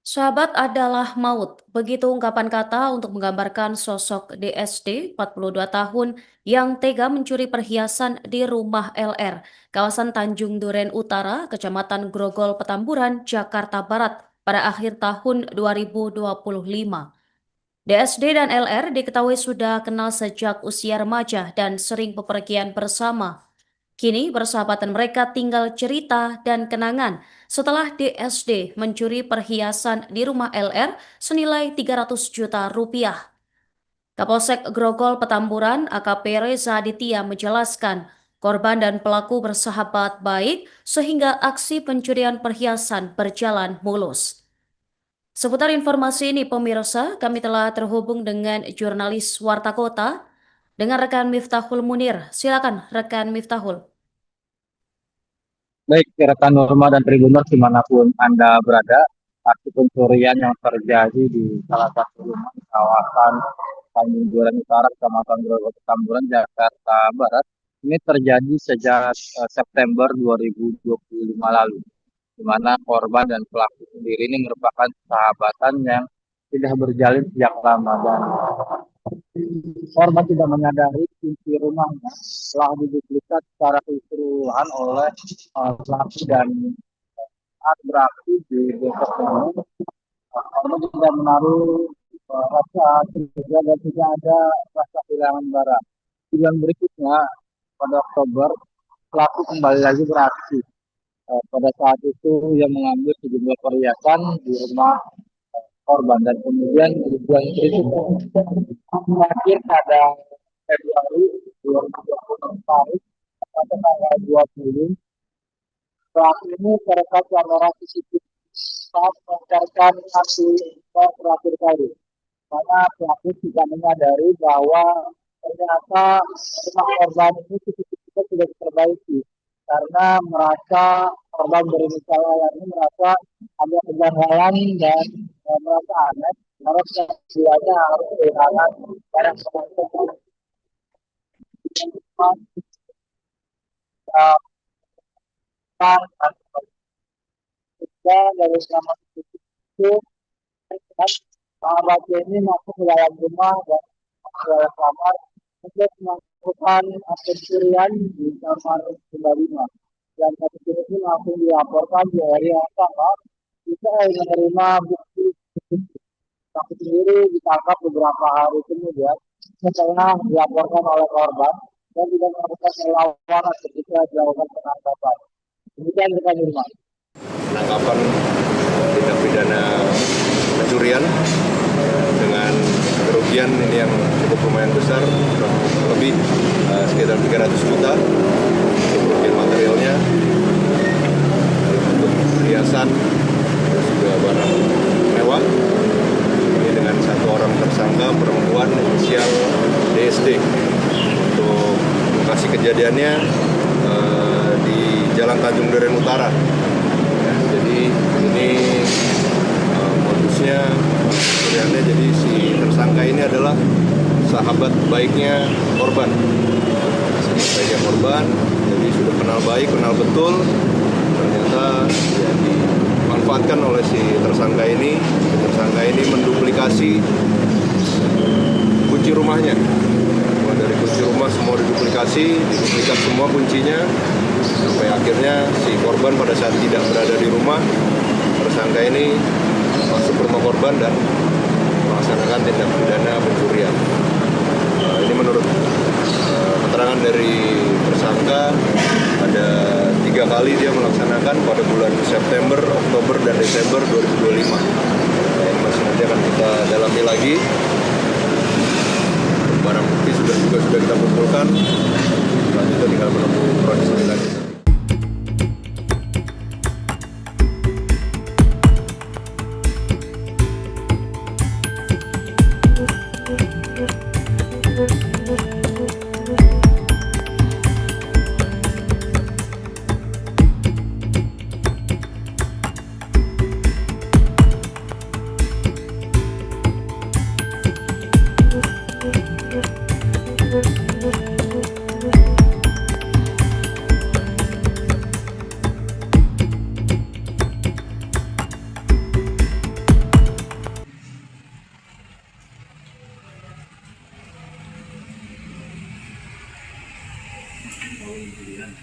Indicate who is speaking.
Speaker 1: Sahabat adalah maut. Begitu ungkapan kata untuk menggambarkan sosok DSD 42 tahun yang tega mencuri perhiasan di rumah LR, kawasan Tanjung Duren Utara, Kecamatan Grogol, Petamburan, Jakarta Barat pada akhir tahun 2025. DSD dan LR diketahui sudah kenal sejak usia remaja dan sering bepergian bersama. Kini persahabatan mereka tinggal cerita dan kenangan setelah DSD mencuri perhiasan di rumah LR senilai 300 juta rupiah. Kapolsek Grogol Petamburan AKP Reza Aditya menjelaskan korban dan pelaku bersahabat baik sehingga aksi pencurian perhiasan berjalan mulus. Seputar informasi ini pemirsa, kami telah terhubung dengan jurnalis Warta Kota dengan rekan Miftahul Munir. Silakan rekan Miftahul.
Speaker 2: Baik, rekan Norma dan Tribuners dimanapun Anda berada, aksi pencurian yang terjadi di salah satu rumah di kawasan Tanjung Duren Utara, Kecamatan Grogol Petamburan, Jakarta Barat, ini terjadi sejak September 2025 lalu, di mana korban dan pelaku sendiri ini merupakan sahabatan yang sudah berjalin sejak lama dan korban tidak menyadari kunci rumahnya telah diduplikat secara keseluruhan oleh pelaku dan saat beraksi di besok ini. Korban tidak menaruh rasa curiga dan tidak ada rasa kehilangan barang. Bulan berikutnya pada Oktober pelaku kembali lagi beraksi. Pada saat itu ia mengambil sejumlah perhiasan di rumah korban dan kemudian di bulan berikutnya terakhir pada Februari 2024 pada tanggal 20 pelaku ini terekam kamera CCTV saat mengeluarkan aksi terakhir kali, karena pelaku tidak menyadari bahwa ternyata rumah korban ini CCTV sudah diperbaiki karena merasa korban berinisial ini merasa ada kejanggalan dan merasa aneh harus keduanya harus kehilangan barang tersebut. Dari selama itu sahabatnya ini masuk ke dalam rumah dan ke dalam kamar untuk melakukan pencurian di kamar 95 dan kasus ini langsung dilaporkan di hari yang sama. Kita menerima bukti pelaku sendiri ditangkap beberapa hari kemudian setelah dilaporkan oleh korban dan tidak melakukan perlawanan ketika dilakukan penangkapan. Demikian rekan Irma.
Speaker 3: Penangkapan tindak pidana pencurian dengan kerugian ini yang cukup lumayan besar, lebih sekitar 300 juta untuk kerugian materialnya, untuk perhiasan, terus juga barang mewah. Ini dengan satu orang tersangka perempuan inisial DSD. Untuk lokasi kejadiannya di Jalan Tanjung Duren Utara. Ya, jadi ini modusnya pencuriannya, jadi si tersangka ini adalah sahabat baiknya korban. Sahabat baiknya korban, jadi sudah kenal baik, kenal betul. Ternyata ya, dimanfaatkan oleh si tersangka ini. Tersangka ini menduplikasi kunci rumahnya. Dari kunci rumah semua diduplikat semua kuncinya, sampai akhirnya si korban pada saat tidak berada di rumah, tersangka ini masuk ke rumah korban dan melaksanakan tindak pidana pencurian. Ini menurut keterangan dari tersangka, ada 3 kali dia melaksanakan pada bulan September, Oktober, dan Desember 2025. Ini masih nanti akan kita dalami lagi. Barang bukti sudah kita kumpulkan, selanjutnya tinggal menunggu proses lebih lanjut.
Speaker 2: Bau durian.